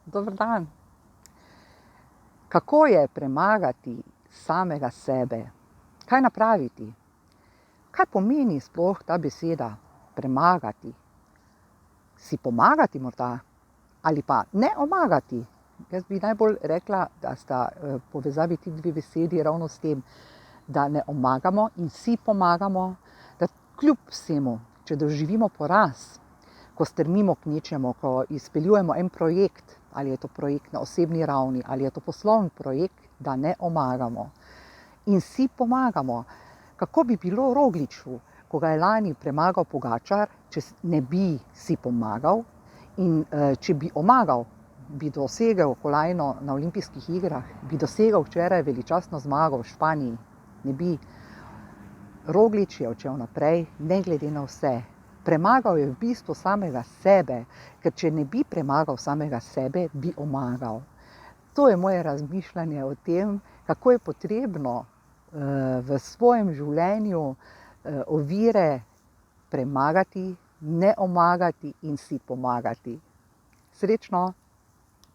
Dober dan. Kako je premagati samega sebe? Kaj napraviti? Kaj pomeni sploh ta beseda premagati? Si pomagati morda? Ali pa ne omagati? Jaz bi najbolj rekla, da sta povezavi ti dve besedi ravno s tem, da ne omagamo in si pomagamo, da kljub vsemu, če doživimo poraz, ko strmimo k nečemu, ko izpeljujemo en projekt, ali je to projekt na osebni ravni, ali je to poslovni projekt, da ne omagamo in si pomagamo. Kako bi bilo Rogliču, ko ga je lani premagal Pogačar, če ne bi si pomagal in če bi omagal, bi dosegel kolajno na olimpijskih igrah, bi dosegel včeraj veličastno zmago v Španiji, ne bi. Roglič je odšel naprej, ne glede na vse. Premagal je v bistvu samega sebe, ker če ne bi premagal samega sebe, bi omagal. To je moje razmišljanje o tem, kako je potrebno v svojem življenju ovire premagati, ne omagati in si pomagati. Srečno!